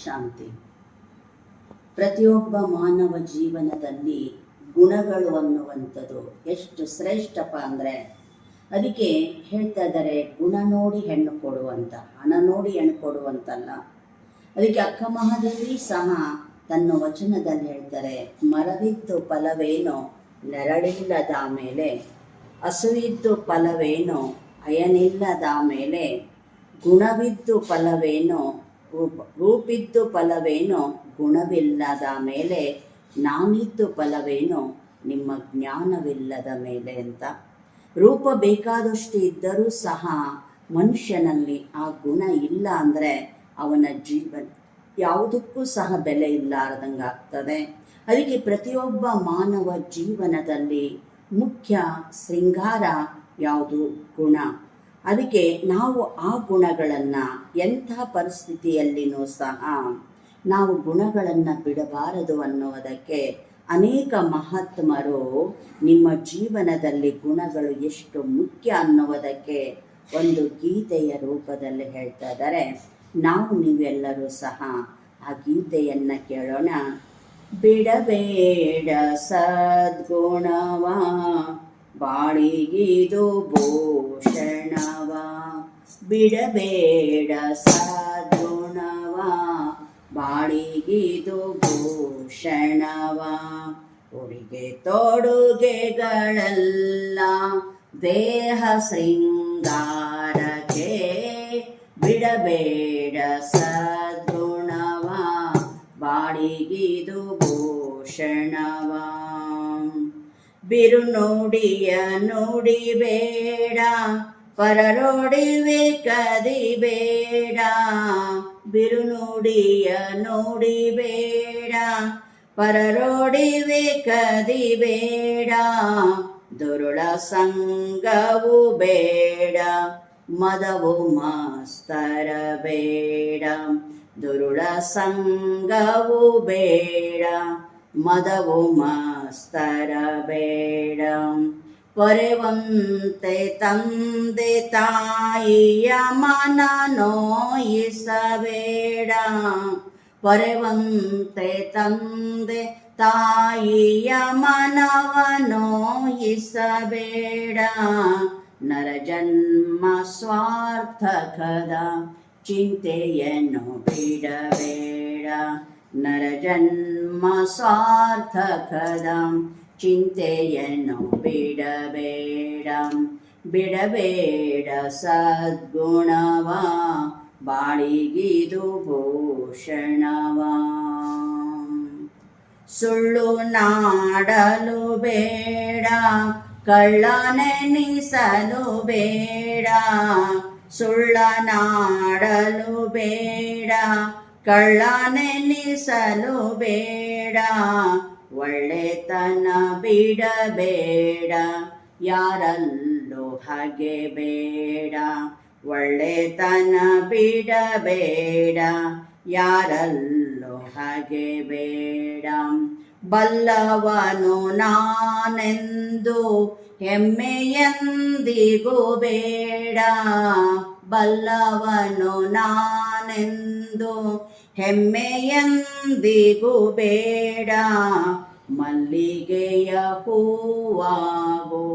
ಶಾಂತಿ. ಪ್ರತಿಯೊಬ್ಬ ಮಾನವ ಜೀವನದಲ್ಲಿ ಗುಣಗಳು ಅನ್ನುವಂಥದ್ದು ಎಷ್ಟು ಶ್ರೇಷ್ಠಪ್ಪ ಅಂದರೆ, ಅದಕ್ಕೆ ಹೇಳ್ತಾ ಇದ್ದಾರೆ, ಗುಣ ನೋಡಿ ಹೆಣ್ಣು ಕೊಡುವಂತ, ಹಣ ನೋಡಿ ಹೆಣ್ಣು ಕೊಡುವಂತಲ್ಲ. ಅದಕ್ಕೆ ಅಕ್ಕ ಮಹಾದೇವಿ ಸಹ ತನ್ನ ವಚನದಲ್ಲಿ ಹೇಳ್ತಾರೆ, ಮರವಿದ್ದು ಫಲವೇನೋ ನೆರಳಿಲ್ಲದ ಮೇಲೆ, ಹಸುವಿದ್ದು ಫಲವೇನೋ ಅಯನಿಲ್ಲದ ಮೇಲೆ, ಗುಣವಿದ್ದು ಫಲವೇನೋ ರೂಪಿದ್ದು ಫಲವೇನೋ ಗುಣವಿಲ್ಲದ ಮೇಲೆ, ನಾನಿದ್ದು ಫಲವೇನೋ ನಿಮ್ಮ ಜ್ಞಾನವಿಲ್ಲದ ಮೇಲೆ ಅಂತ. ರೂಪ ಬೇಕಾದಷ್ಟು ಇದ್ದರೂ ಸಹ ಮನುಷ್ಯನಲ್ಲಿ ಆ ಗುಣ ಇಲ್ಲ ಅಂದರೆ ಅವನ ಜೀವನ ಯಾವುದಕ್ಕೂ ಸಹ ಬೆಲೆ ಇಲ್ಲಾರ್ದಂಗೆ ಆಗ್ತದೆ. ಅದಕ್ಕೆ ಪ್ರತಿಯೊಬ್ಬ ಮಾನವ ಜೀವನದಲ್ಲಿ ಮುಖ್ಯ ಶೃಂಗಾರ ಯಾವುದು? ಗುಣ. ಅದಕ್ಕೆ ನಾವು ಆ ಗುಣಗಳನ್ನು ಎಂಥ ಪರಿಸ್ಥಿತಿಯಲ್ಲಿನೂ ಸಹ ನಾವು ಗುಣಗಳನ್ನು ಬಿಡಬಾರದು ಅನ್ನುವುದಕ್ಕೆ ಅನೇಕ ಮಹಾತ್ಮರು ನಿಮ್ಮ ಜೀವನದಲ್ಲಿ ಗುಣಗಳು ಎಷ್ಟು ಮುಖ್ಯ ಅನ್ನುವುದಕ್ಕೆ ಒಂದು ಗೀತೆಯ ರೂಪದಲ್ಲಿ ಹೇಳ್ತಾ ಇದ್ದಾರೆ. ನಾವು ನೀವೆಲ್ಲರೂ ಸಹ ಆ ಗೀತೆಯನ್ನು ಕೇಳೋಣ. ಬಿಡಬೇಡ ಸದ್ಗುಣವ, ಬಾಳಿಗಿದು ಭೂಷಣವ. ಬಿಡಬೇಡ ಸದ್ಗುಣವ, ಬಾಳಿಗಿದು ಭೂಷಣವ. ಉಡುಗೆ ತೊಡುಗೆಗಳೆಲ್ಲ ದೇಹ ಶೃಂಗಾರಕ್ಕೆ, ಬಿಡಬೇಡ ಸದ್ಗುಣವ, ಬಾಳಿಗಿದು ಭೂಷಣವ. ಬಿರುನುಡಿಯ ನುಡಿಬೇಡ, ಪರರೊಡಿವೆ ಕದಿಬೇಡ. ಬಿರುನುಡಿಯ ನುಡಿಬೇಡ, ಪರರೊಡಿವೆ ಕದಿಬೇಡ. ದುರುಳ ಸಂಗವು ಬೇಡ, ಮದವು ಮಾಸ್ತರ ಬೇಡ. ದುರುಳ ಸಂಗವು ಬೇಡ, ಮದವು ಮಾಸ್ತರ ಬೇಡ. ಪೊರೆವಂತೆ ತಂದೆ ತಾಯಿಯ ಮನ ನೋಯಿಸಬೇಡ. ಪೊರೆವಂತೆ ತಂದೆ ತಾಯಿಯ ಮನವ ನೋಯಿಸಬೇಡ. ನರಜನ್ಮ ಸ್ವಾರ್ಥಕದ ಚಿಂತೆಯನ್ನು ಬಿಡಬೇಡ. ನರಜನ್ಮ ಸ್ವಾರ್ಥಕದ ಚಿಂತೆಯನ್ನು ಬಿಡಬೇಡ. ಬಿಡಬೇಡ ಸದ್ಗುಣವ, ಬಾಳಿಗಿದು ಭೂಷಣವ. ಸುಳ್ಳು ನಾಡಲು ಬೇಡ, ಕಳ್ಳನೆನಿಸಲು ಬೇಡ. ಸುಳ್ಳನಾಡಲು ಬೇಡ, ಕಳ್ಳನೆನಿಸಲು ಬೇಡ. ಒಳ್ಳೆತನ ಬಿಡಬೇಡ, ಯಾರಲ್ಲೂ ಹಾಗೆ ಬೇಡ. ಒಳ್ಳೆತನ ಬಿಡಬೇಡ, ಯಾರಲ್ಲೂ ಹಾಗೆ ಬೇಡ. ಬಲ್ಲವನು ನಾನೆಂದು ಹೆಮ್ಮೆಯೆಂದಿಗೂ ಬೇಡ. ಬಲ್ಲವನು ನಾನೆಂದು ಹೆಮ್ಮೆಯೆಂದಿಗೂ ಬೇಡ. ಮಲ್ಲಿಗೆಯ ಹೂವಾಗು,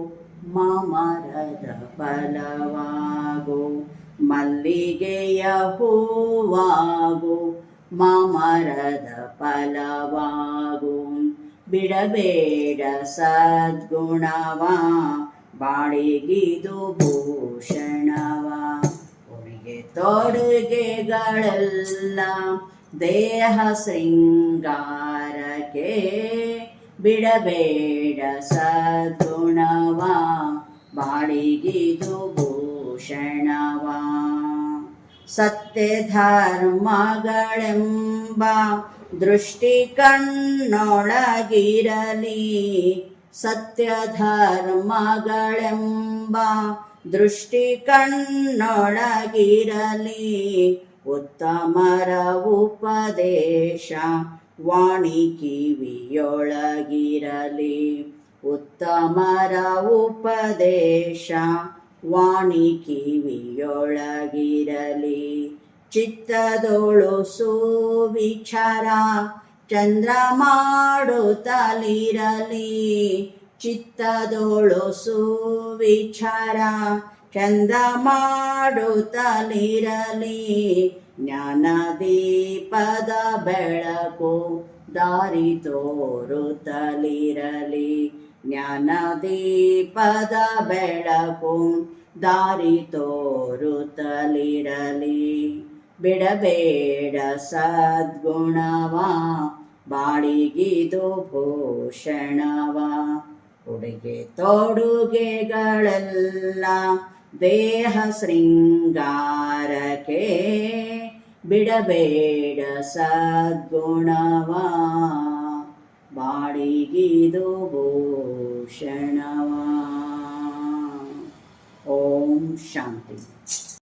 ಮಾಮರದ ಫಲವಾಗು. ಮಲ್ಲಿಗೆಯ ಹೂವಾಗು, ಮಾಮರದ ಫಲವಾಗು. ಬಿಡಬೇಡ ಸದ್ಗುಣವ, ಬಾಳಿಗಿದು ಭೂಷಣವ. ಉಡುಗೆ ತೊಡುಗೆಗಳೆಲ್ಲ ದೇಹ ಶೃಂಗಾರಕ್ಕೆ, ಬಿಡಬೇಡ ಸದ್ಗುಣವ, ಬಾಳಿಗಿದು ಭೂಷಣವ. ಸತ್ಯ ಧರ್ಮಗಳೆಂಬ ದೃಷ್ಟಿ ಕಣ್ಣೊಳಗಿರಲಿ. ಸತ್ಯ ಧರ್ಮಗಳೆಂಬ ದೃಷ್ಟಿ ಕಣ್ಣೊಳಗಿರಲಿ. ಉತ್ತಮರ ಉಪದೇಶ ವಾಣಿ ಕಿವಿಯೊಳಗಿರಲಿ. ಉತ್ತಮರ ಉಪದೇಶ ವಾಣಿ ಕಿವಿಯೊಳಗಿರಲಿ. ಚಿತ್ತದೊಳು ಸುವಿಚಾರ ಚಂದ್ರ ಮಾಡುತ್ತಲಿರಲಿ ಚಿತ್ತದೊಳು ಸುವಿಚಾರ ಚಂದ ಮಾಡುತ್ತಲಿರಲಿ ಜ್ಞಾನ ದೀಪದ ಬೆಳಕು ದಾರಿ ತೋರುತ್ತಲಿರಲಿ ಜ್ಞಾನ ದೀಪದ ಬೆಳಕು ದಾರಿ ತೋರುತ್ತಲಿರಲಿ ಬಿಡಬೇಡ ಸದ್ಗುಣವ ಬಾಳಿಗಿದು ಭೂಷಣವ ಉಡುಗೆ ತೊಡುಗೆಗಳೆಲ್ಲ ದೇಹ ಶೃಂಗಾರಕ್ಕೆ ಬಿಡಬೇಡ ಸದ್ಗುಣವ ಬಾಳಿಗಿದು ಭೂಷಣವ. ಓಂ ಶಾಂತಿ.